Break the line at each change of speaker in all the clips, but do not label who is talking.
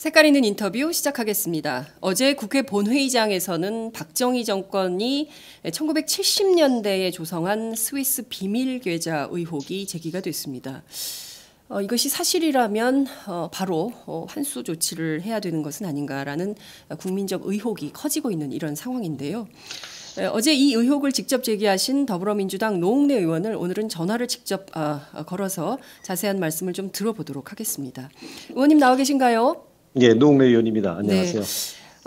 색깔 있는 인터뷰 시작하겠습니다. 어제 국회 본회의장에서는 박정희 정권이 1970년대에 조성한 스위스 비밀 계좌 의혹이 제기가 됐습니다. 이것이 사실이라면 바로 환수 조치를 해야 되는 것은 아닌가라는 국민적 의혹이 커지고 있는 이런 상황인데요. 어제 이 의혹을 직접 제기하신 더불어민주당 노웅래 의원을 오늘은 전화를 직접 걸어서 자세한 말씀을 좀 들어보도록 하겠습니다. 의원님 나와 계신가요?
네, 노웅래 의원입니다. 안녕하세요.
네.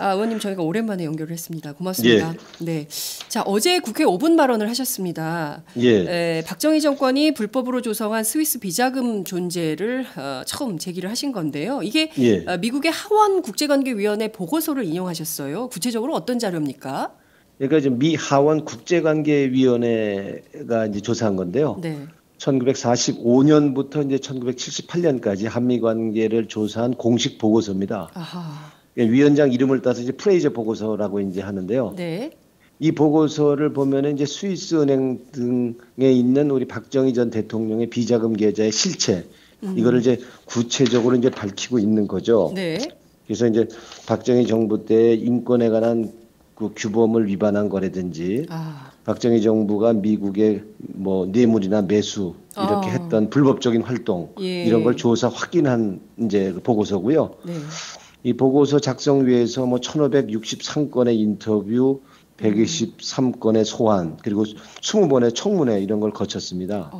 의원님 저희가 오랜만에 연결을 했습니다. 고맙습니다. 예. 네. 자, 어제 국회 5분 발언을 하셨습니다.
예.
박정희 정권이 불법으로 조성한 스위스 비자금 존재를 처음 제기를 하신 건데요. 이게 미국의 하원 국제관계위원회 보고서를 인용하셨어요. 구체적으로 어떤 자료입니까?
그러니까 지금 미 하원 국제관계위원회가 이제 조사한 건데요.
네.
1945년부터 이제 1978년까지 한미 관계를 조사한 공식 보고서입니다.
아하.
위원장 이름을 따서 이제 프레이저 보고서라고 이제 하는데요.
네.
이 보고서를 보면은 이제 스위스 은행 등에 있는 우리 박정희 전 대통령의 비자금 계좌의 실체 이거를 이제 구체적으로 이제 밝히고 있는 거죠.
네.
그래서 이제 박정희 정부 때 인권에 관한 그 규범을 위반한 거라든지 박정희 정부가 미국의 뭐 뇌물이나 매수 이렇게 했던 불법적인 활동 이런 걸 조사 확인한 이제 보고서고요.
네.
이 보고서 작성 위해서 뭐 1563건의 인터뷰, 123건의 소환, 그리고 20번의 청문회 이런 걸 거쳤습니다.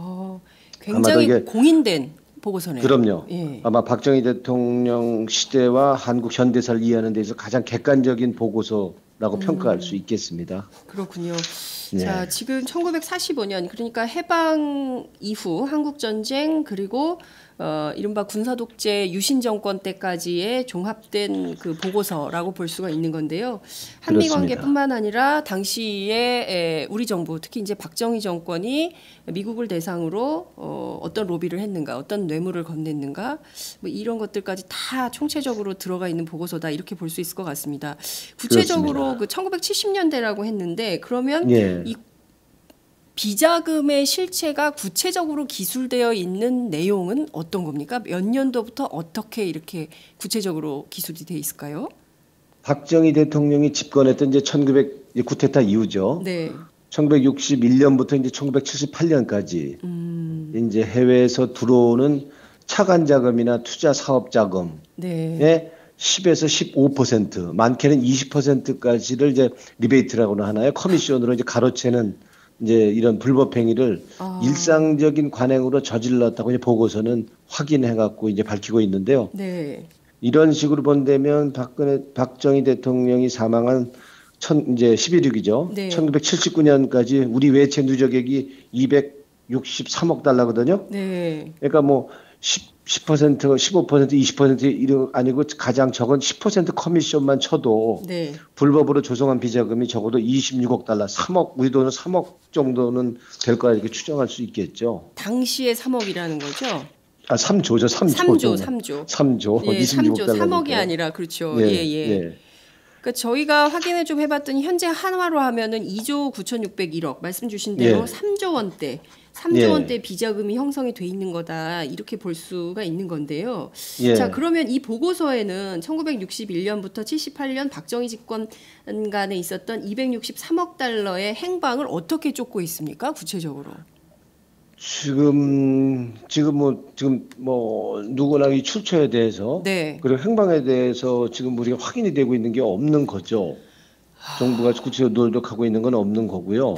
굉장히 공인된 보고서네요.
그럼요. 예. 아마 박정희 대통령 시대와 한국 현대사를 이해하는 데서 가장 객관적인 보고서라고 평가할 수 있겠습니다.
그렇군요. 네. 자, 지금 1945년 그러니까 해방 이후 한국전쟁 그리고 이른바 군사독재 유신 정권 때까지의 종합된 그 보고서라고 볼 수가 있는 건데요. 한미 관계뿐만 아니라 당시에 우리 정부 특히 이제 박정희 정권이 미국을 대상으로 어떤 로비를 했는가, 어떤 뇌물을 건넸는가, 뭐 이런 것들까지 다 총체적으로 들어가 있는 보고서다 이렇게 볼 수 있을 것 같습니다. 구체적으로 그 1970년대라고 했는데 그러면 이 비자금의 실체가 구체적으로 기술되어 있는 내용은 어떤 겁니까? 몇 년도부터 어떻게 이렇게 구체적으로 기술이 되어 있을까요?
박정희 대통령이 집권했던 이제 1900 쿠데타 이후죠.
네.
1961년부터 이제 1978년까지 이제 해외에서 들어오는 차관 자금이나 투자 사업 자금의 10에서 15%, 많게는 20%까지를 이제 리베이트라고는 하나요? 커미션으로 이제 가로채는 이제 이런 불법 행위를 일상적인 관행으로 저질렀다고 이제 보고서는 확인해갖고 이제 밝히고 있는데요.
네.
이런 식으로 본다면 박정희 대통령이 사망한 이제 11.6이죠. 네. 1979년까지 우리 외채 누적액이 263억 달러거든요.
네.
그러니까 뭐 10%, 15%, 20% 이런 아니고 가장 적은 10% 커미션만 쳐도 불법으로 조성한 비자금이 적어도 26억 달러, 3억, 우리 돈은 3억 정도는 될 거라 이렇게 추정할 수 있겠죠.
당시에 3억이라는 거죠?
3조죠, 3조. 3조.
예,
26억
3조, 3억이 아니라 그렇죠. 그러니까 저희가 확인을 좀 해봤더니 현재 한화로 하면은 2조 9,601억 말씀 주신 대로 3조 원대. 3조 원대 비자금이 형성이 돼 있는 거다 이렇게 볼 수가 있는 건데요. 자, 그러면 이 보고서에는 1961년부터 78년 박정희 집권 간에 있었던 263억 달러의 행방을 어떻게 쫓고 있습니까? 구체적으로.
지금 누구나 이 출처에 대해서 그리고 행방에 대해서 지금 우리가 확인이 되고 있는 게 없는 거죠. 정부가 구체적으로 노력하고 있는 건 없는 거고요.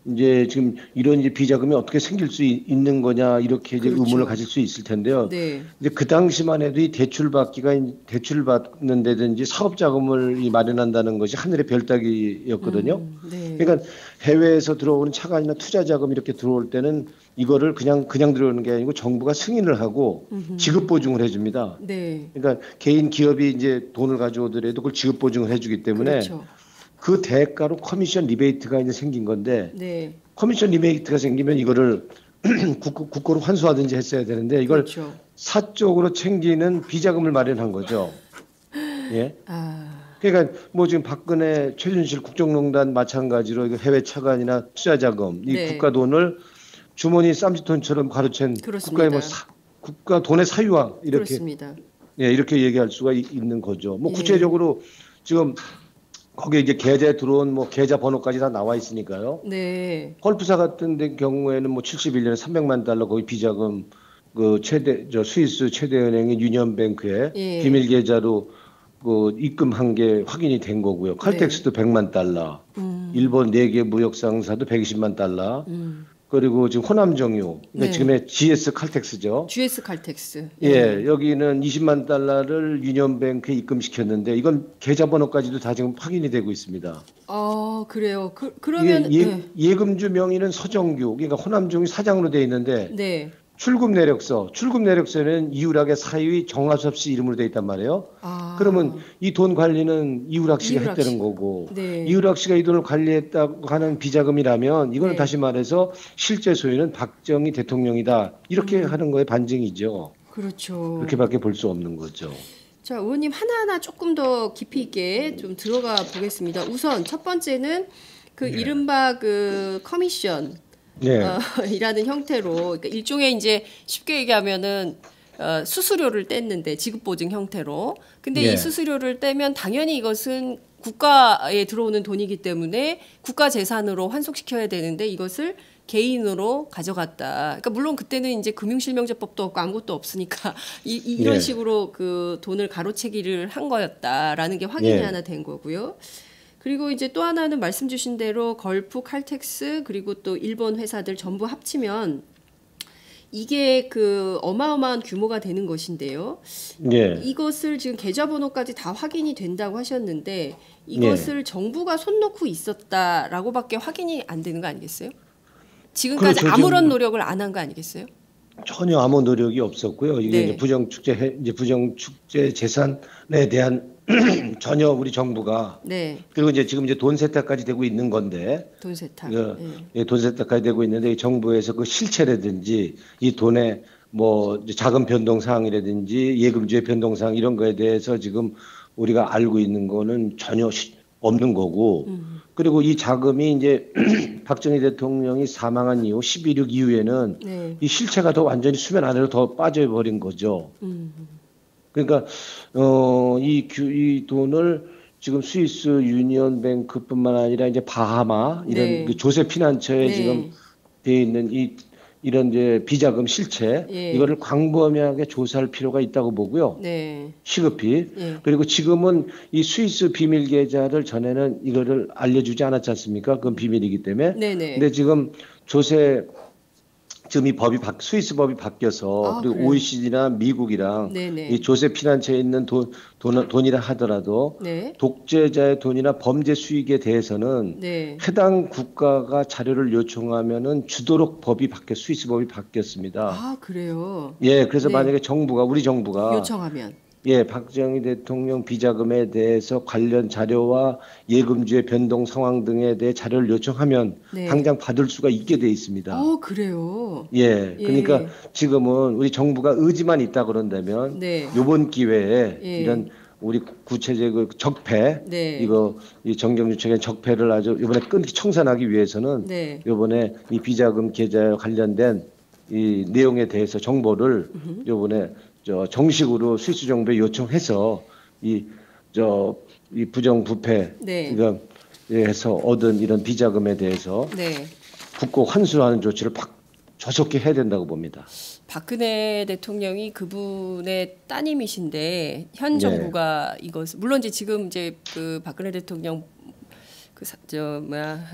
이제 지금 이런 이제 비자금이 어떻게 생길 수 있는 거냐 이렇게 이제 의문을 가질 수 있을 텐데요. 이제 그 당시만 해도 이 대출 받는 데든지 사업 자금을 마련한다는 것이 하늘의 별 따기였거든요. 그러니까 해외에서 들어오는 차관이나 투자 자금 이렇게 들어올 때는 이거를 그냥 들어오는 게 아니고 정부가 승인을 하고 지급 보증을 해줍니다. 그러니까 개인 기업이 이제 돈을 가져오더라도 그걸 지급 보증을 해주기 때문에. 그 대가로 커미션 리베이트가 이제 생긴 건데 커미션 리베이트가 생기면 이거를 국고로 환수하든지 했어야 되는데 이걸 사적으로 챙기는 비자금을 마련한 거죠. 그러니까 뭐 지금 박근혜 최순실 국정농단 마찬가지로 해외 차관이나 투자 자금 이 국가 돈을 주머니 쌈짓돈처럼 가로챈 국가의 뭐 국가 돈의 사유화 이렇게 예, 이렇게 얘기할 수가 있는 거죠. 뭐 구체적으로 지금 거기에 이제 계좌에 들어온 뭐 계좌 번호까지 다 나와 있으니까요.
네.
헐프사 같은 데 경우에는 뭐 71년에 300만 달러 거의 비자금 그 스위스 최대 은행인 유니언뱅크에 비밀 계좌로 그 입금한 게 확인이 된 거고요. 칼텍스도 100만 달러, 일본 4개 무역 상사도 120만 달러. 그리고 지금 호남정유, 그러니까 지금의 GS 칼텍스죠.
GS 칼텍스.
예, 여기는 20만 달러를 유니언뱅크에 입금시켰는데 이건 계좌번호까지도 다 지금 확인이 되고 있습니다.
그래요. 그러면
예금주 명의는 서정규, 그러니까 호남정유 사장으로 돼 있는데 출금 내력서는 이우락의 사위 정하섭 씨 이름으로 돼 있단 말이에요. 그러면 이 돈 관리는 이우락 씨가 했다는 거고, 이우락 씨가 이 돈을 관리했다고 하는 비자금이라면 이거는 다시 말해서 실제 소유는 박정희 대통령이다. 이렇게 하는 거에 반증이죠.
그렇죠.
그렇게밖에 볼 수 없는 거죠.
자, 의원님 하나하나 조금 더 깊이 있게 좀 들어가 보겠습니다. 우선 첫 번째는 그 이른바 그 커미션 이라는 형태로, 그러니까 일종의 이제 쉽게 얘기하면은 수수료를 뗐는데 지급보증 형태로. 근데 이 수수료를 떼면 당연히 이것은 국가에 들어오는 돈이기 때문에 국가 재산으로 환속시켜야 되는데 이것을 개인으로 가져갔다. 그러니까 물론 그때는 이제 금융실명제법도 없고 아무것도 없으니까 이런 식으로 그 돈을 가로채기를 한 거였다라는 게 확인이 하나 된 거고요. 그리고 이제 또 하나는 말씀 주신 대로 걸프, 칼텍스 그리고 또 일본 회사들 전부 합치면 이게 그 어마어마한 규모가 되는 것인데요. 이것을 지금 계좌번호까지 다 확인이 된다고 하셨는데 이것을 정부가 손 놓고 있었다라고밖에 확인이 안 되는 거 아니겠어요? 지금까지 그렇죠. 아무런 노력을 안 한 거 아니겠어요?
전혀 아무 노력이 없었고요. 이게 이제 부정축제 재산에 대한 전혀 우리 정부가 그리고 이제 지금 이제 돈 세탁까지 되고 있는 건데
돈 세탁
돈 세탁까지 되고 있는데 정부에서 그 실체라든지 이 돈의 뭐 자금 변동 사항이라든지 예금주의 변동 사항 이런 거에 대해서 지금 우리가 알고 있는 거는 전혀 없는 거고 그리고 이 자금이 이제 박정희 대통령이 사망한 이후 11.6 이후에는 이 실체가 더 완전히 수면 아래로 더 빠져버린 거죠. 그러니까 이 돈을 지금 스위스 유니언뱅크뿐만 아니라 이제 바하마 이런 그 조세 피난처에 지금 돼 있는 이런 이제 비자금 실체 이거를 광범위하게 조사할 필요가 있다고 보고요. 시급히. 그리고 지금은 이 스위스 비밀 계좌를 전에는 이거를 알려주지 않았지 않습니까? 그건 비밀이기 때문에. 근데 지금 지금 이 스위스 법이 바뀌어서 그리고 그래요? OECD나 미국이랑 이 조세 피난처에 있는 돈이라 하더라도 독재자의 돈이나 범죄 수익에 대해서는 해당 국가가 자료를 요청하면은 주도록 스위스 법이 바뀌었습니다.
그래요?
예, 그래서 만약에 우리 정부가
요청하면
박정희 대통령 비자금에 대해서 관련 자료와 예금주의 변동 상황 등에 대해 자료를 요청하면 당장 받을 수가 있게 돼 있습니다.
그래요?
그러니까 지금은 우리 정부가 의지만 있다 그런다면 이번 기회에 이런 우리 구체적 적폐 이 정경유착의 적폐를 아주 이번에 끊기 청산하기 위해서는 이번에 이 비자금 계좌에 관련된 이 내용에 대해서 정보를 이번에 정식으로 스위스 정부에 요청해서 이 부정부패 해서 얻은 이런 비자금에 대해서 국고 환수하는 조치를 조속히 해야 된다고 봅니다.
박근혜 대통령이 그분의 따님이신데 현 정부가 이것을 물론 이제 지금 이제 그 박근혜 대통령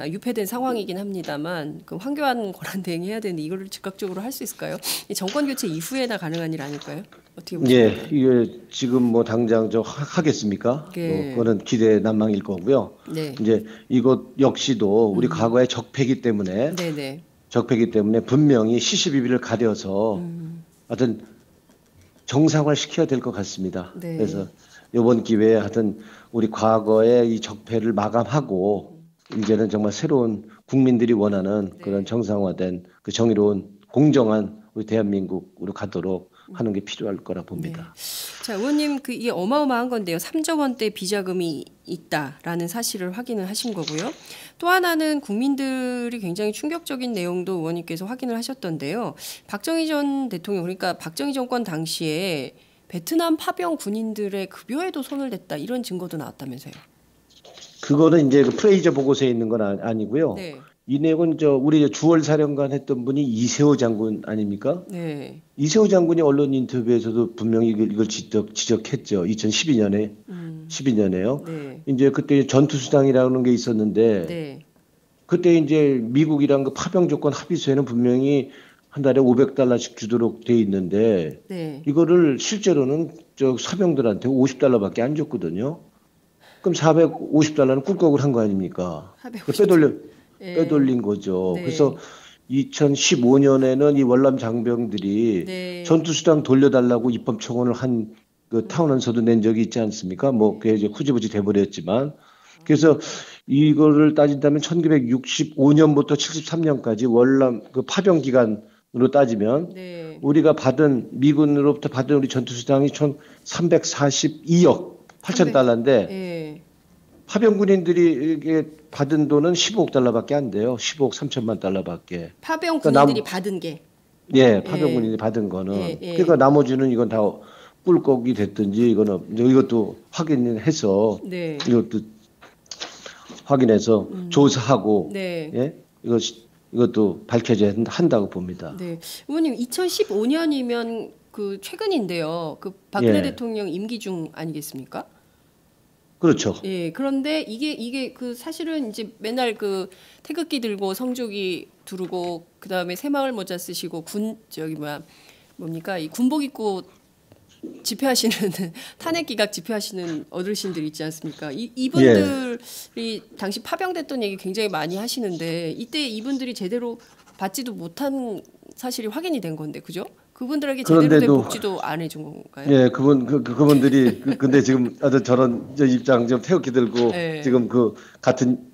유폐된 상황이긴 합니다만 그 황교안 권한 대행해야 되는데 이거를 즉각적으로 할 수 있을까요? 정권 교체 이후에나 가능한 일 아닐까요? 어떻게 보십니까?
이게 지금 뭐 당장 하겠습니까? 그거는 기대 난망일 거고요. 이제 이것 역시도 우리 과거의 적폐기 때문에 분명히 시시비비를 가려서 하여튼 정상화 시켜야 될 것 같습니다. 그래서 이번 기회에 하여튼 우리 과거의 이 적폐를 마감하고 이제는 정말 새로운 국민들이 원하는 그런 정상화된 그 정의로운 공정한 우리 대한민국으로 가도록 하는 게 필요할 거라 봅니다.
자, 의원님 이게 어마어마한 건데요. 3조 원대 비자금이 있다라는 사실을 확인을 하신 거고요. 또 하나는 국민들이 굉장히 충격적인 내용도 의원님께서 확인을 하셨던데요. 박정희 전 대통령 그러니까 박정희 정권 당시에 베트남 파병 군인들의 급여에도 손을 댔다 이런 증거도 나왔다면서요?
그거는 이제 그 프레이저 보고서에 있는 건 아니고요. 네. 이 내용은 우리 주월 사령관 했던 분이 이세호 장군 아닙니까? 네. 이세호 장군이 언론 인터뷰에서도 분명히 이걸 지적했죠. 2012년에 12년에요. 네. 이제 그때 전투수당이라는 게 있었는데 네. 그때 이제 미국이랑 그 파병 조건 합의서에는 분명히 한 달에 $500씩 주도록 돼 있는데 네. 이거를 실제로는 사병들한테 $50밖에 안 줬거든요. 그럼 $450는 꿀꺽을 한 거 아닙니까? 빼돌린 거죠. 네. 그래서 2015년에는 이 월남 장병들이 네. 전투수당 돌려달라고 입법 청원을 한 그 타운헌서도 낸 적이 있지 않습니까? 뭐 그게 이제 후지부지 돼버렸지만 그래서 이거를 따진다면 1965년부터 73년까지 월남 그 파병 기간으로 따지면 네. 우리가 미군으로부터 받은 우리 전투수당이 총 342억 8천 달러인데 네. 파병 군인들이 받은 돈은 $15억밖에 안 돼요. 15억 3천만 달러밖에.
파병 군인들이 받은 게.
예, 파병 군인이 받은 거는. 그러니까 나머지는 이건 다 꿀꺽이 됐든지 이것도 확인해서 네. 이것도 확인해서 조사하고 네. 예? 이것도 밝혀져야 한다고 봅니다.
네. 의원님 2015년이면 그 최근인데요. 그 박근혜
예.
대통령 임기 중 아니겠습니까?
그렇죠.
예. 그런데 이게 그 사실은 이제 맨날 그 태극기 들고 성조기 두르고 그다음에 새마을 모자 쓰시고 뭡니까? 이 군복 입고 집회하시는 탄핵 기각 집회하시는 어르신들 있지 않습니까? 이분들이 예. 당시 파병됐던 얘기 굉장히 많이 하시는데 이때 이분들이 제대로 받지도 못한 사실이 확인이 된 건데 그죠? 그분들에게 제대로 된 복지도 안 해준 건가요?
예, 그분들이 근데 지금 저런 입장 좀 태극기 들고 네. 지금 그 같은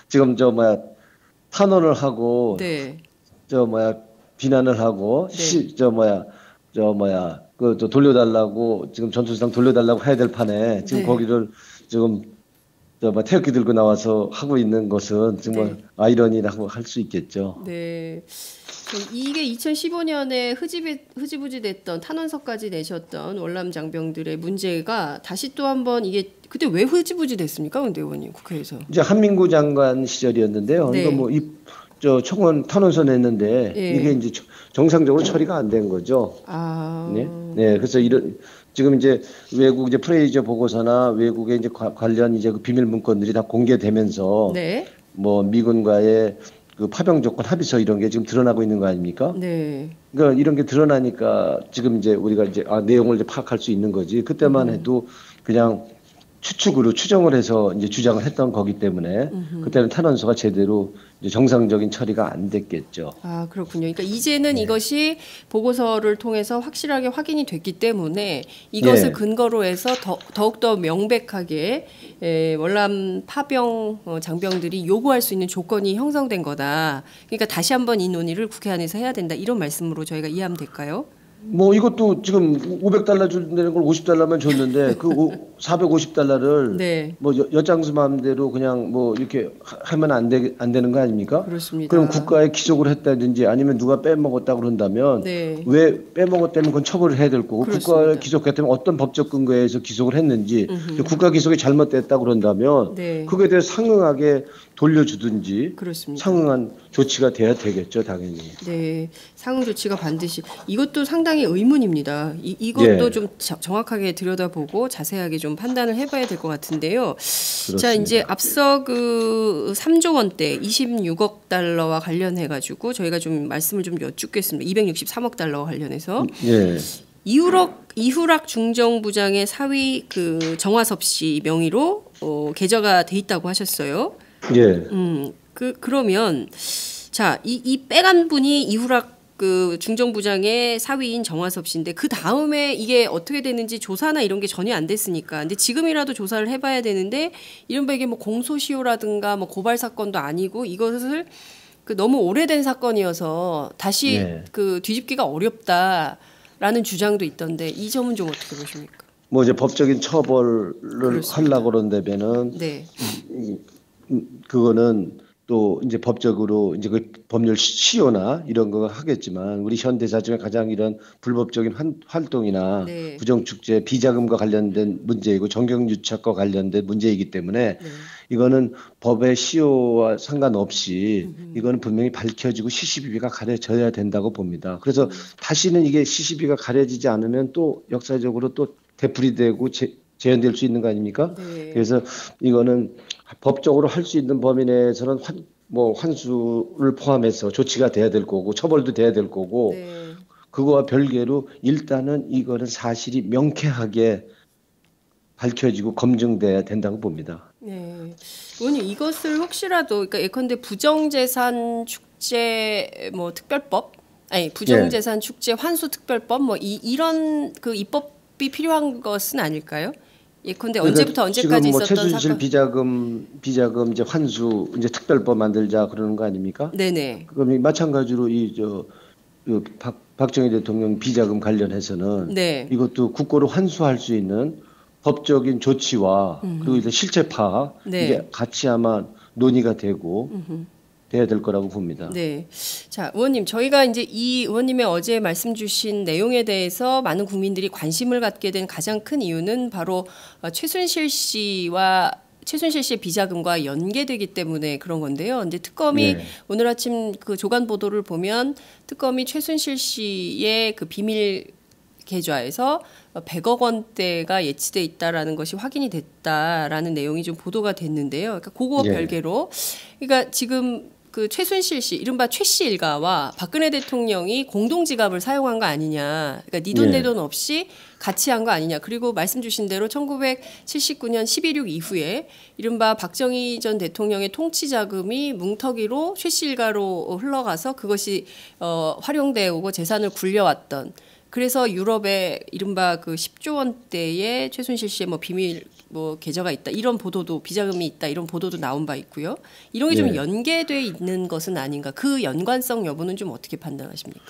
지금 탄원을 하고 네. 비난을 하고 네. 또 돌려달라고 지금 전투수당 돌려달라고 해야 될 판에 지금 네. 거기를 지금 태극기 들고 나와서 하고 있는 것은 정말 네. 아이러니라고 할 수 있겠죠.
네. 이게 2015년에 흐지부지 됐던 탄원서까지 내셨던 월남 장병들의 문제가 다시 또 한번 이게 그때 왜 흐지부지 됐습니까, 근데 의원님 국회에서?
이제 한민구 장관 시절이었는데요. 네. 이거 청원 탄원서 냈는데 네. 이게 이제 정상적으로 처리가 안 된 거죠. 네. 그래서 지금 이제 외국 이제 프레이저 보고서나 외국의 이제 관련 이제 그 비밀 문건들이 다 공개되면서 네. 뭐 미군과의 그 파병 조건 합의서 이런 게 지금 드러나고 있는 거 아닙니까? 네. 그러니까 이런 게 드러나니까 지금 이제 우리가 이제 내용을 이제 파악할 수 있는 거지. 그때만 해도 그냥 추정을 해서 이제 주장을 했던 거기 때문에 그때는 탄원서가 제대로 이제 정상적인 처리가 안 됐겠죠.
아, 그렇군요. 그러니까 이제는 네. 이것이 보고서를 통해서 확실하게 확인이 됐기 때문에 이것을 네. 근거로 해서 더욱더 명백하게 월남 파병 장병들이 요구할 수 있는 조건이 형성된 거다. 그러니까 다시 한번 이 논의를 국회 안에서 해야 된다. 이런 말씀으로 저희가 이해하면 될까요?
뭐 이것도 지금 $500 준다는 걸 $50만 줬는데 그 $450를 네. 뭐 엿장수 마음대로 그냥 뭐 이렇게 하면 안 되는 거 아닙니까?
그렇습니다.
그럼 국가에 기속을 했다든지 아니면 누가 빼먹었다 그런다면 네. 왜 빼먹었다면 그건 처벌을 해야 될 거고 국가에 기속했다면 어떤 법적 근거에 서 기속을 했는지 국가 기속이 잘못됐다 그런다면 네. 그거에 대해 상응하게 돌려주든지 그렇습니다. 상응한 조치가 돼야 되겠죠, 당연히.
네, 상응 조치가 반드시. 이것도 상당히 의문입니다. 이것도 예. 좀 정확하게 들여다보고 자세하게 좀 판단을 해봐야 될 것 같은데요. 그렇습니다. 자, 이제 앞서 그 3조 원대 26억 달러와 관련해가지고 저희가 좀 말씀을 좀 여쭙겠습니다. 263억 달러와 관련해서. 예. 이후락 중정부장의 사위 그 정화섭 씨 명의로 계좌가 돼 있다고 하셨어요.
예.
그러면 자, 이 빼간 분이 이후락 그 중정부장의 사위인 정화섭 씨인데 그 다음에 이게 어떻게 됐는지 조사나 이런 게 전혀 안 됐으니까. 근데 지금이라도 조사를 해봐야 되는데 이른바 이게 뭐 공소시효라든가 뭐 고발 사건도 아니고 이것을 그 너무 오래된 사건이어서 다시 예. 그 뒤집기가 어렵다라는 주장도 있던데 이 점은 좀 어떻게 보십니까?
뭐 이제 법적인 처벌을 하려고 그런다면은 네. 그거는 또 이제 법적으로 이제 그 법률 시효나 이런 거 하겠지만 우리 현대사 중에 가장 이런 불법적인 활동이나 네. 부정축제 비자금과 관련된 문제이고 정경유착과 관련된 문제이기 때문에 네. 이거는 법의 시효와 상관없이 이거는 분명히 밝혀지고 CCBB가 가려져야 된다고 봅니다. 그래서 다시는 이게 CCBB가 가려지지 않으면 또 역사적으로 또 되풀이되고 재현될 수 있는 거 아닙니까? 네. 그래서 이거는 법적으로 할 수 있는 범위 내에서는 환수를 포함해서 조치가 돼야 될 거고 처벌도 돼야 될 거고 네. 그거와 별개로 일단은 이거는 사실이 명쾌하게 밝혀지고 검증돼야 된다고 봅니다.
네, 의원님 이것을 혹시라도 그러니까 예컨대 부정재산 축제 특별법 부정재산 축제 환수 특별법 이런 그 입법이 필요한 것은 아닐까요? 예컨대 언제부터 언제까지 있었던
최순실 사건. 비자금 이제 환수 이제 특별법 만들자 그러는 거 아닙니까? 네네. 그럼 마찬가지로 박정희 대통령 비자금 관련해서는 네. 이것도 국고로 환수할 수 있는 법적인 조치와 그리고 이제 실체 파악 네. 이게 같이 아마 논의가 되고. 돼야 될 거라고 봅니다.
네. 자, 의원님, 저희가 이제 이 의원님의 어제 말씀 주신 내용에 대해서 많은 국민들이 관심을 갖게 된 가장 큰 이유는 바로 최순실 씨의 비자금과 연계되기 때문에 그런 건데요. 근데 특검이 네. 오늘 아침 그 조간 보도를 보면 특검이 최순실 씨의 그 비밀 계좌에서 100억 원대가 예치돼 있다라는 것이 확인이 됐다라는 내용이 좀 보도가 됐는데요. 그러니까 그거 네. 별개로 그러니까 지금 그 최순실 씨, 이른바 최 씨 일가와 박근혜 대통령이 공동 지갑을 사용한 거 아니냐. 그러니까 네 돈 내 돈 없이 같이 한 거 아니냐. 그리고 말씀 주신 대로 1979년 11.6 이후에 이른바 박정희 전 대통령의 통치 자금이 뭉터기로 최 씨 일가로 흘러가서 그것이 활용되어 오고 재산을 굴려왔던. 그래서 유럽에 이른바 그 10조 원대의 최순실 씨의 비밀 계좌가 있다 이런 보도도 비자금이 있다 이런 보도도 나온 바 있고요. 이런 게 좀 연계돼 있는 것은 아닌가. 그 연관성 여부는 좀 어떻게 판단하십니까?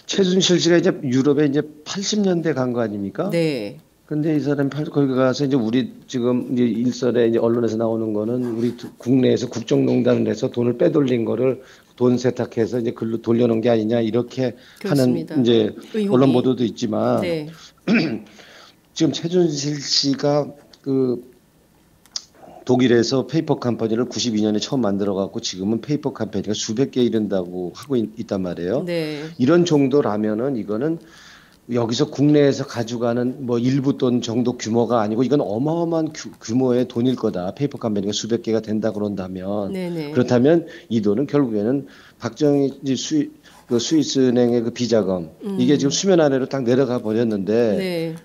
최순실 씨가 이제 유럽에 이제 80년대 간 거 아닙니까? 네. 근데 이 사람이 거기 가서 이제 우리 지금 이제 일설에 이제 언론에서 나오는 거는 우리 국내에서 국정농단을 해서 돈을 빼돌린 거를 돈 세탁해서 이제 글로 돌려놓은 게 아니냐 이렇게 그렇습니다. 하는 이제 의혹이. 언론 보도도 있지만 네. 지금 최순실 씨가 그 독일에서 페이퍼 컴퍼니를 92년에 처음 만들어 갖고 지금은 페이퍼 컴퍼니가 수백 개 이른다고 하고 있단 말이에요. 네. 이런 정도라면은 이거는 여기서 국내에서 가져가는 일부 돈 정도 규모가 아니고 이건 어마어마한 규모의 돈일 거다. 페이퍼 컴퍼니가 수백 개가 된다 그런다면 네네. 그렇다면 이 돈은 결국에는 박정희 스위스은행의 그 비자금 이게 지금 수면 아래로 딱 내려가 버렸는데 네.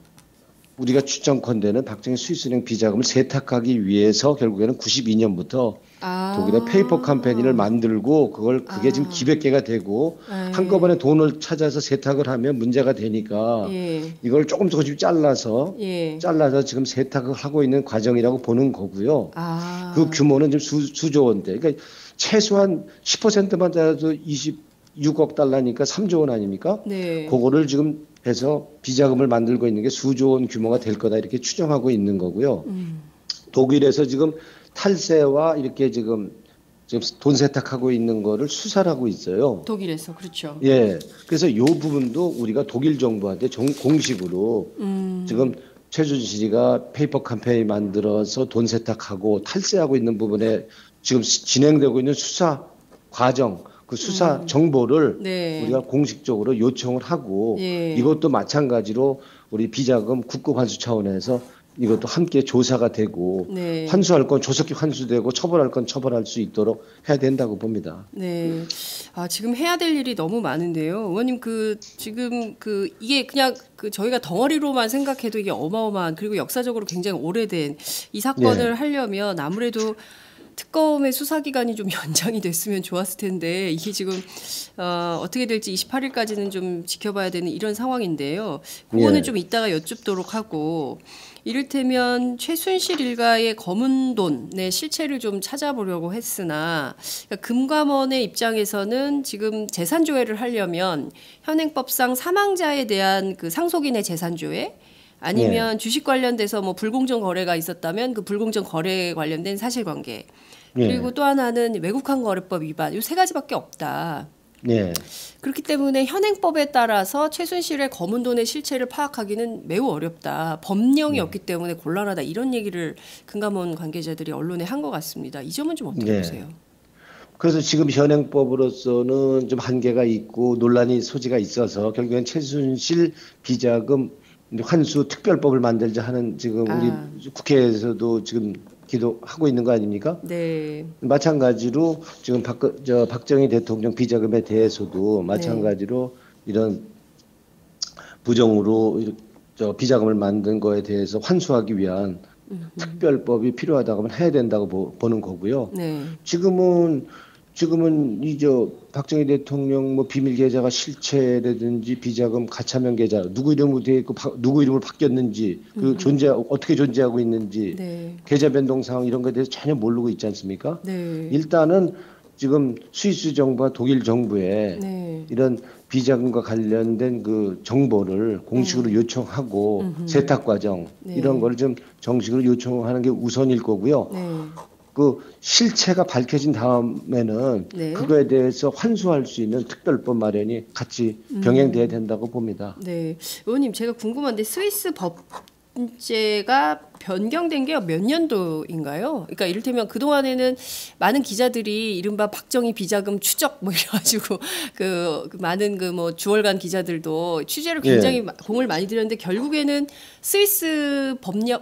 우리가 추정컨대는 박정희 스위스은행 비자금을 세탁하기 위해서 결국에는 92년부터 독일의 페이퍼 컴퍼니를 만들고 그게 지금 기백 개가 되고 한꺼번에 돈을 찾아서 세탁을 하면 문제가 되니까 이걸 조금씩 잘라서 지금 세탁을 하고 있는 과정이라고 보는 거고요. 그 규모는 지금 수조 원대. 그러니까 최소한 10%만 따라도 26억 달러니까 3조 원 아닙니까? 네. 그거를 지금 해서 비자금을 만들고 있는 게 수조 원 규모가 될 거다 이렇게 추정하고 있는 거고요. 독일에서 지금 탈세와 이렇게 지금 돈 세탁하고 있는 거를 수사를 하고 있어요.
독일에서 그렇죠.
예. 그래서 이 부분도 우리가 독일 정부한테 공식으로 지금 최순실이가 페이퍼 컴퍼니 만들어서 돈 세탁하고 탈세하고 있는 부분에 지금 진행되고 있는 수사 과정 그 수사 정보를 네. 우리가 공식적으로 요청을 하고 이것도 마찬가지로 우리 비자금 국고 환수 차원에서 이것도 함께 조사가 되고 네. 환수할 건 조속히 환수되고 처벌할 건 처벌할 수 있도록 해야 된다고 봅니다.
네. 지금 해야 될 일이 너무 많은데요. 의원님 지금 이게 그냥 저희가 덩어리로만 생각해도 이게 어마어마한 그리고 역사적으로 굉장히 오래된 이 사건을 하려면 아무래도 특검의 수사기간이 좀 연장이 됐으면 좋았을 텐데 이게 지금 어떻게 될지 28일까지는 좀 지켜봐야 되는 이런 상황인데요. 그거는 좀 이따가 여쭙도록 하고 이를테면 최순실 일가의 검은 돈의 실체를 좀 찾아보려고 했으나 그러니까 금감원의 입장에서는 지금 재산조회를 하려면 현행법상 사망자에 대한 그 상속인의 재산조회 아니면 주식 관련돼서 뭐 불공정 거래가 있었다면 그 불공정 거래에 관련된 사실관계. 그리고 또 하나는 외국환 거래법 위반. 이 세 가지밖에 없다. 그렇기 때문에 현행법에 따라서 최순실의 검은 돈의 실체를 파악하기는 매우 어렵다. 법령이 없기 때문에 곤란하다. 이런 얘기를 금감원 관계자들이 언론에 한 것 같습니다. 이 점은 좀 어떻게 보세요?
그래서 지금 현행법으로서는 좀 한계가 있고 논란이 소지가 있어서 결국엔 최순실 비자금 환수 특별법을 만들자 하는 지금 우리 국회에서도 지금 기도하고 있는 거 아닙니까? 네. 마찬가지로 지금 박정희 대통령 비자금에 대해서도 마찬가지로 이런 부정으로 비자금을 만든 거에 대해서 환수하기 위한 특별법이 필요하다고 하면 해야 된다고 보는 거고요. 지금은 박정희 대통령 뭐 비밀 계좌가 실체라든지 비자금 가차명 계좌 누구 이름으로 되어 있고 누구 이름으로 바뀌었는지 그 어떻게 존재하고 있는지 계좌 변동 상황 이런 것에 대해서 전혀 모르고 있지 않습니까? 일단은 지금 스위스 정부와 독일 정부에 이런 비자금과 관련된 그 정보를 공식으로 요청하고 세탁 과정 이런 거를 좀 정식으로 요청하는 게 우선일 거고요. 그 실체가 밝혀진 다음에는 그거에 대해서 환수할 수 있는 특별법 마련이 같이 병행돼야 된다고 봅니다.
네, 의원님 제가 궁금한데 스위스 법제가 변경된 게 몇 년도인가요? 그러니까 이를테면 그 동안에는 많은 기자들이 이른바 박정희 비자금 추적 뭐 이래가지고 그 많은 그 뭐 주월간 기자들도 취재를 굉장히 공을 많이 들였는데 결국에는 스위스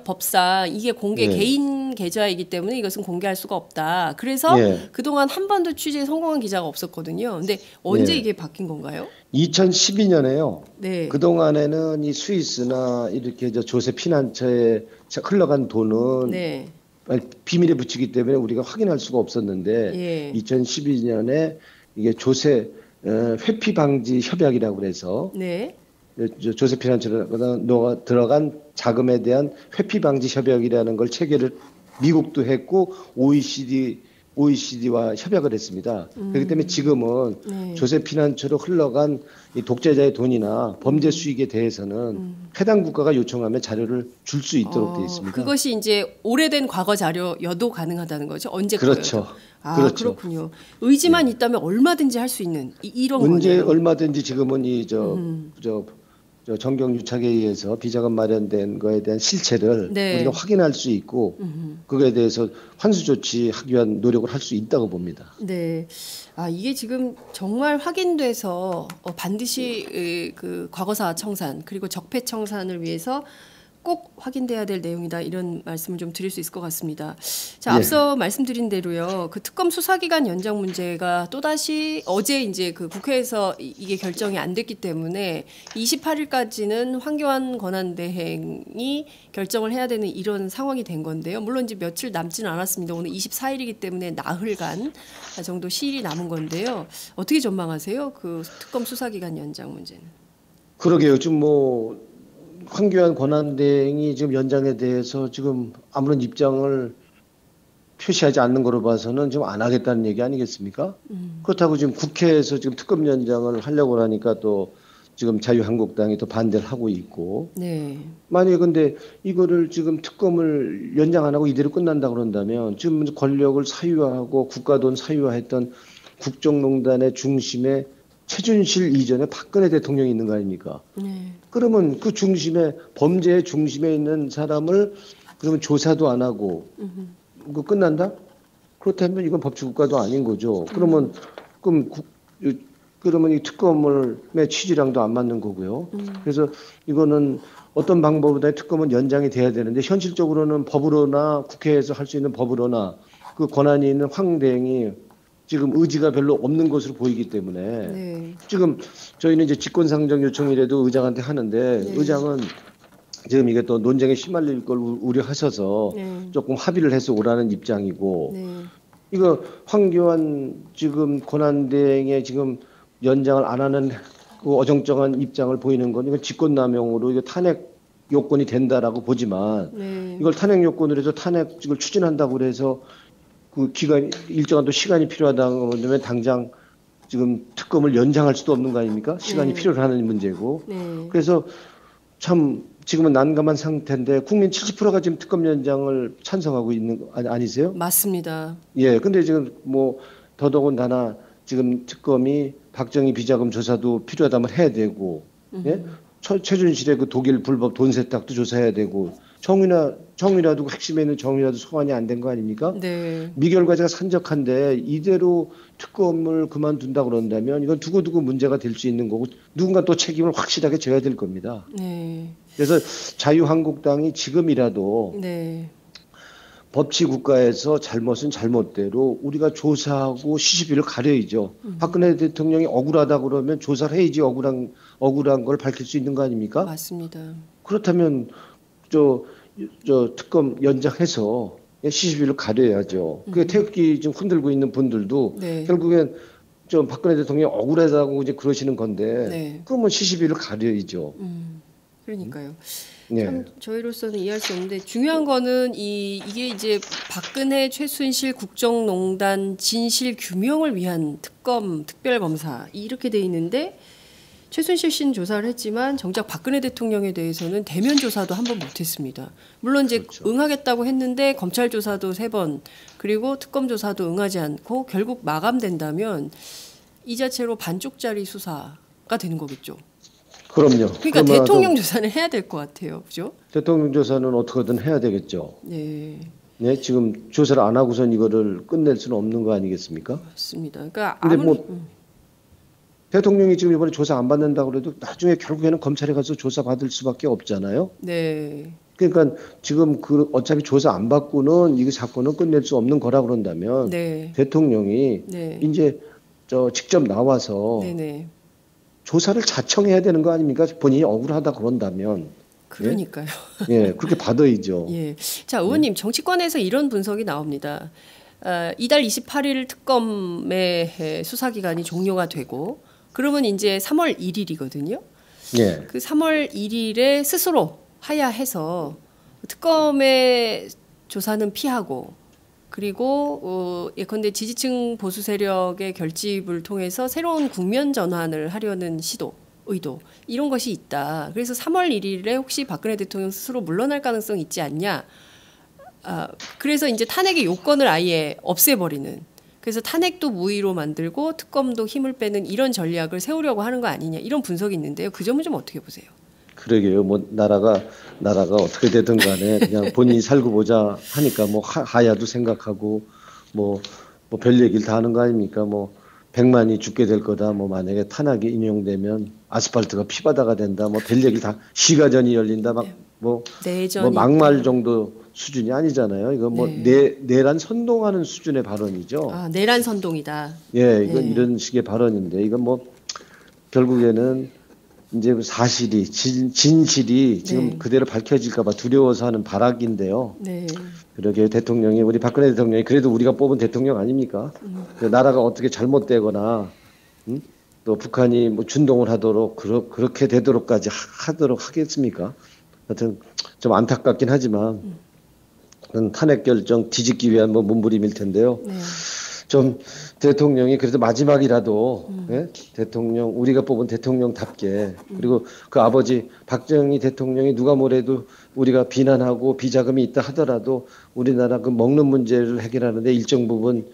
법상 이게 개인 계좌이기 때문에 이것은 공개할 수가 없다. 그래서 그동안 한 번도 취재에 성공한 기자가 없었거든요. 근데 언제 이게 바뀐 건가요?
2012년에요. 그 동안에는 이 스위스나 이렇게 조세 피난처에 흘러간 돈은 비밀에 붙이기 때문에 우리가 확인할 수가 없었는데 2012년에 이게 조세 회피 방지 협약이라고 그래서 조세 피난처에 들어간 자금에 대한 회피 방지 협약이라는 걸 체결을 미국도 했고 OECD와 협약을 했습니다. 그렇기 때문에 지금은 조세 피난처로 흘러간 이 독재자의 돈이나 범죄 수익에 대해서는 해당 국가가 요청하면 자료를 줄 수 있도록 되어 있습니다.
그것이 이제 오래된 과거 자료여도 가능하다는 거죠? 언제
그렇죠.
그렇죠. 그렇군요. 의지만 있다면 얼마든지 할 수 있는 이런 거네요.
얼마든지 지금은 정경유착에 의해서 비자금 마련된 거에 대한 실체를 우리가 확인할 수 있고 그거에 대해서 환수 조치하기 위한 노력을 할 수 있다고 봅니다.
네. 이게 지금 정말 확인돼서 반드시 그 과거사 청산 그리고 적폐 청산을 위해서 꼭 확인돼야 될 내용이다 이런 말씀을 좀 드릴 수 있을 것 같습니다. 자, 앞서 말씀드린 대로요. 그 특검 수사기간 연장 문제가 또다시 어제 이제 그 국회에서 이게 결정이 안 됐기 때문에 28일까지는 황교안 권한대행이 결정을 해야 되는 이런 상황이 된 건데요. 물론 이제 며칠 남지는 않았습니다. 오늘 24일이기 때문에 나흘간 정도 시일이 남은 건데요. 어떻게 전망하세요? 그 특검 수사기간 연장 문제는.
그러게요. 좀 황교안 권한대행이 지금 연장에 대해서 지금 아무런 입장을 표시하지 않는 거로 봐서는 좀 안 하겠다는 얘기 아니겠습니까? 그렇다고 지금 국회에서 지금 특검 연장을 하려고 하니까 또 지금 자유한국당이 또 반대를 하고 있고. 만약에 근데 이거를 지금 특검을 연장 안 하고 이대로 끝난다 그런다면 지금 권력을 사유화하고 국가돈 사유화했던 국정농단의 중심에 최순실 이전에 박근혜 대통령이 있는 거 아닙니까? 그러면 그 중심에 범죄의 중심에 있는 사람을 그러면 조사도 안 하고 그거 끝난다? 그렇다면 이건 법치국가도 아닌 거죠. 그러면 이 특검의 취지랑도 안 맞는 거고요. 그래서 이거는 어떤 방법보다 특검은 연장이 돼야 되는데 현실적으로는 법으로나 국회에서 할 수 있는 법으로나 그 권한이 있는 황 대행이 지금 의지가 별로 없는 것으로 보이기 때문에 지금 저희는 이제 직권상정 요청이라도 의장한테 하는데 의장은 지금 이게 또 논쟁에 휘말릴 걸 우려하셔서 조금 합의를 해서 오라는 입장이고 이거 황교안 지금 권한대행의 지금 연장을 안 하는 그 어정쩡한 입장을 보이는 건 이건 직권남용으로 이거 탄핵 요건이 된다라고 보지만 이걸 탄핵 요건으로 해서 탄핵을 추진한다고 해서 그 기간 일정한 또 시간이 필요하다는 건데 당장 지금 특검을 연장할 수도 없는 거 아닙니까? 시간이 필요하는 문제고. 그래서 참 지금은 난감한 상태인데 국민 70%가 지금 특검 연장을 찬성하고 있는 거 아니세요?
맞습니다.
예, 근데 지금 뭐 더더군다나 지금 특검이 박정희 비자금 조사도 필요하다면 해야 되고, 예? 최준실의 그 독일 불법 돈 세탁도 조사해야 되고, 정유라도 핵심에 있는 정유라도 소환이 안 된 거 아닙니까?
네.
미결과제가 산적한데 이대로 특검을 그만둔다 그런다면 이건 두고두고 문제가 될 수 있는 거고 누군가 또 책임을 확실하게 져야 될 겁니다.
네.
그래서 자유한국당이 지금이라도
네.
법치 국가에서 잘못은 잘못대로 우리가 조사하고 시시비를 가려야죠. 박근혜 대통령이 억울하다 그러면 조사를 해야지 억울한 걸 밝힐 수 있는 거 아닙니까?
맞습니다.
그렇다면 저 특검 연장해서 시시비를 가려야죠. 그게 태극기 지금 흔들고 있는 분들도
네.
결국엔 좀 박근혜 대통령이 억울하다고 이제 그러시는 건데
네.
그러면 시시비를 가려야죠.
그러니까요.
네.
참 저희로서는 이해할 수 없는데 중요한 거는 이게 이제 박근혜 최순실 국정농단 진실 규명을 위한 특검 특별검사 이렇게 돼 있는데 최순실 씨는 조사를 했지만 정작 박근혜 대통령에 대해서는 대면 조사도 한 번 못했습니다. 물론 이제
그렇죠.
응하겠다고 했는데 검찰 조사도 3번 그리고 특검 조사도 응하지 않고 결국 마감된다면 이 자체로 반쪽짜리 수사가 되는 거겠죠.
그럼요.
그러니까 대통령 조사는 해야 될 것 같아요, 그죠?
대통령 조사는 어떻게든 해야 되겠죠.
네.
네, 지금 조사를 안 하고선 이거를 끝낼 수는 없는 거 아니겠습니까?
맞습니다. 그러니까
근데 대통령이 지금 이번에 조사 안 받는다고 그래도 나중에 결국에는 검찰에 가서 조사 받을 수밖에 없잖아요.
네.
그러니까 지금 어차피 조사 안 받고는 이 사건은 끝낼 수 없는 거라 그런다면
네.
대통령이
네.
이제 직접 나와서
네네.
조사를 자청해야 되는 거 아닙니까? 본인이 억울하다 그런다면.
그러니까요.
예, 그렇게 받아야죠.
예. 자, 의원님, 정치권에서 이런 분석이 나옵니다. 이달 28일 특검의 수사 기간이 종료가 되고, 그러면 이제 3월 1일이거든요.
예.
그 3월 1일에 스스로 하야해서 특검의 조사는 피하고, 그리고 예컨대 지지층 보수 세력의 결집을 통해서 새로운 국면 전환을 하려는 의도 이런 것이 있다. 그래서 3월 1일에 혹시 박근혜 대통령 스스로 물러날 가능성이 있지 않냐. 그래서 이제 탄핵의 요건을 아예 없애버리는. 그래서 탄핵도 무의로 만들고 특검도 힘을 빼는 이런 전략을 세우려고 하는 거 아니냐. 이런 분석이 있는데요. 그 점은 좀 어떻게 보세요?
그러게요. 뭐 나라가 어떻게 되든 간에 그냥 본인이 살고 보자 하니까 뭐 하야도 생각하고 뭐 별 얘기를 다 하는 거 아닙니까? 뭐 100만이 죽게 될 거다. 뭐 만약에 탄핵이 인용되면 아스팔트가 피바다가 된다. 뭐 별 얘기 다 시가전이 열린다. 뭐 막말 정도 수준이 아니잖아요. 이거 뭐 내란 선동하는 수준의 발언이죠.
아, 내란 선동이다.
예, 이건 이런 식의 발언인데 이건 뭐 결국에는 이제 사실이 진실이 지금 그대로 밝혀질까 봐 두려워서 하는 발악인데요.
네.
그러게 우리 박근혜 대통령이 그래도 우리가 뽑은 대통령 아닙니까? 나라가 어떻게 잘못되거나 또 북한이 뭐 준동을 하도록 그렇게 되도록까지 하도록 하겠습니까? 하여튼 좀 안타깝긴 하지만 탄핵 결정 뒤집기 위한 뭐 몸부림일 텐데요.
네.
좀 대통령이 그래도 마지막이라도 대통령 우리가 뽑은 대통령답게 그리고 그 아버지 박정희 대통령이 누가 뭐래도 우리가 비난하고 비자금이 있다 하더라도 우리나라 그 먹는 문제를 해결하는데 일정 부분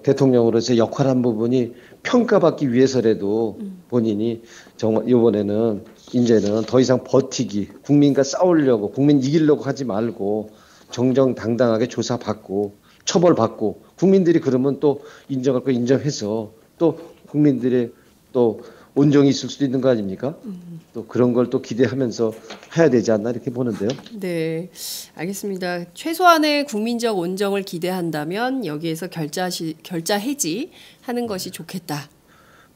대통령으로서 역할한 부분이 평가받기 위해서라도 본인이 정말 이번에는 이제는 더 이상 버티기 국민과 싸우려고 국민 이기려고 하지 말고 정정당당하게 조사받고 처벌받고 국민들이 그러면 또 인정할 거 인정해서 또 국민들의 또 온정이 있을 수도 있는 거 아닙니까? 또 그런 걸 또 기대하면서 해야 되지 않나 이렇게 보는데요.
네, 알겠습니다. 최소한의 국민적 온정을 기대한다면 여기에서 결자 해지하는 것이 좋겠다.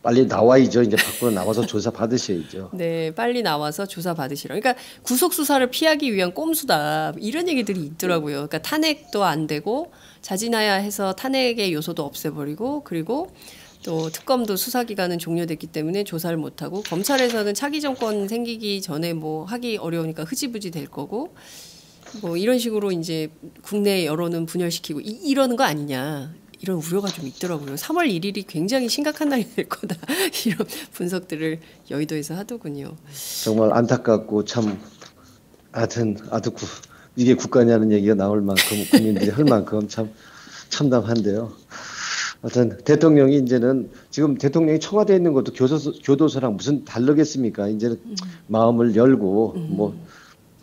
빨리 나와야죠. 이제 밖으로 나와서 조사 받으셔야죠.
네, 빨리 나와서 조사 받으시라. 그러니까 구속 수사를 피하기 위한 꼼수다. 이런 얘기들이 있더라고요. 그러니까 탄핵도 안 되고 자진하야 해서 탄핵의 요소도 없애버리고 그리고 또 특검도 수사 기간은 종료됐기 때문에 조사를 못 하고 검찰에서는 차기 정권 생기기 전에 뭐 하기 어려우니까 흐지부지 될 거고 뭐 이런 식으로 이제 국내 여론은 분열시키고 이러는 거 아니냐. 이런 우려가 좀 있더라고요. 3월 1일이 굉장히 심각한 날이 될 거다. 이런 분석들을 여의도에서 하더군요.
정말 안타깝고 참 하여튼 이게 국가냐는 얘기가 나올 만큼 국민들이 할 만큼 참 참담한데요. 하여튼 대통령이 이제는 지금 대통령이 청와대에 있는 것도 교도소랑 무슨 다르겠습니까? 이제는 마음을 열고 뭐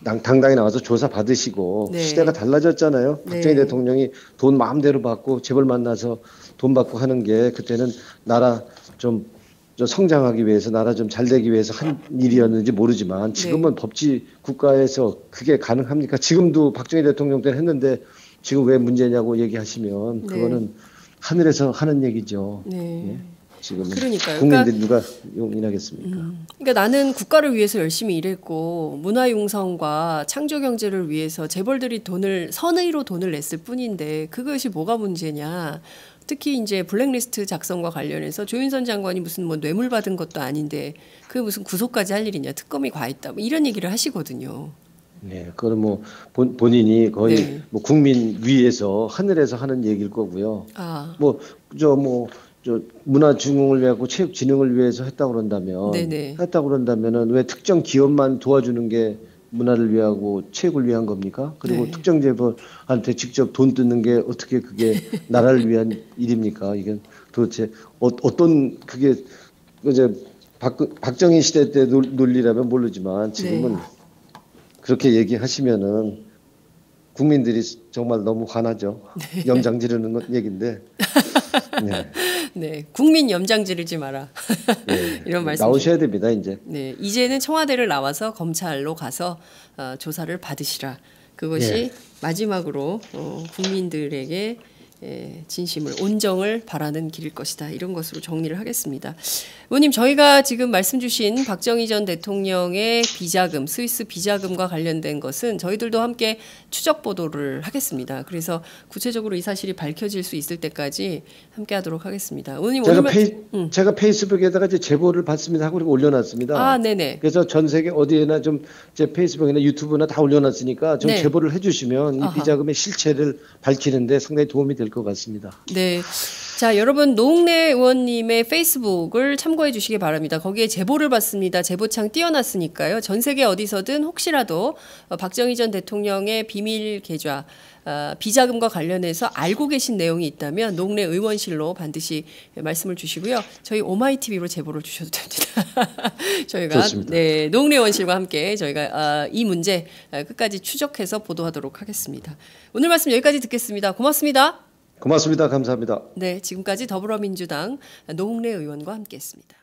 당당히 나와서 조사 받으시고 네. 시대가 달라졌잖아요. 네. 박정희 대통령이 돈 마음대로 받고 재벌 만나서 돈 받고 하는 게 그때는 나라 좀 성장하기 위해서 나라 좀 잘 되기 위해서 한 일이었는지 모르지만 지금은 네. 법치 국가에서 그게 가능합니까? 지금도 박정희 대통령 때는 했는데 지금 왜 문제냐고 얘기하시면 그거는 네. 하늘에서 하는 얘기죠. 네. 예? 지금 국민들이 누가 용인하겠습니까?
그러니까 나는 국가를 위해서 열심히 일했고 문화융성과 창조경제를 위해서 재벌들이 선의로 돈을 냈을 뿐인데 그것이 뭐가 문제냐? 특히 이제 블랙리스트 작성과 관련해서 조윤선 장관이 무슨 뭐 뇌물 받은 것도 아닌데 그 무슨 구속까지 할 일이냐? 특검이 과했다. 뭐 이런 얘기를 하시거든요.
네, 그건 뭐 본인이 거의 네. 뭐 국민 위에서 하늘에서 하는 얘기일 거고요. 저 문화 증흥을 위하고 체육 진흥을 위해서 했다고 그런다면은 왜 특정 기업만 도와주는 게 문화를 위하고 체육을 위한 겁니까? 그리고 네. 특정 재벌한테 직접 돈 뜯는 게 어떻게 그게 나라를 위한 일입니까? 이게 도대체 어떤 그게 이제 박정희 시대 때 논리라면 모르지만 지금은 네. 그렇게 얘기하시면은 국민들이 정말 너무 화나죠. 네. 염장 지르는 얘기인데.
네. 네, 국민 염장 지르지 마라.
네.
이런 말씀
나오셔야 됩니다, 이제.
네, 이제는 청와대를 나와서 검찰로 가서 조사를 받으시라. 그것이 네. 마지막으로 국민들에게 진심을 온정을 바라는 길일 것이다. 이런 것으로 정리를 하겠습니다. 의원님, 저희가 지금 말씀 주신 박정희 전 대통령의 비자금, 스위스 비자금과 관련된 것은 저희들도 함께 추적 보도를 하겠습니다. 그래서 구체적으로 이 사실이 밝혀질 수 있을 때까지 함께 하도록 하겠습니다. 의원님,
제가 페이스북에다가 이제 제보를 받습니다 하고 올려놨습니다.
아, 네네.
그래서 전 세계 어디에나 좀 제 페이스북이나 유튜브나 다 올려놨으니까 좀 네. 제보를 해주시면 이 비자금의 실체를 밝히는데 상당히 도움이 될 것 같습니다.
네. 자, 여러분 노웅래 의원님의 페이스북을 참고해 주시기 바랍니다. 거기에 제보를 받습니다. 제보창 띄워놨으니까요. 전 세계 어디서든 혹시라도 박정희 전 대통령의 비밀 계좌 비자금과 관련해서 알고 계신 내용이 있다면 노웅래 의원실로 반드시 말씀을 주시고요. 저희 오마이TV로 제보를 주셔도 됩니다. 저희가 네, 노웅래 의원실과 함께 저희가 이 문제 끝까지 추적해서 보도하도록 하겠습니다. 오늘 말씀 여기까지 듣겠습니다. 고맙습니다.
고맙습니다. 감사합니다.
네, 지금까지 더불어민주당 노웅래 의원과 함께했습니다.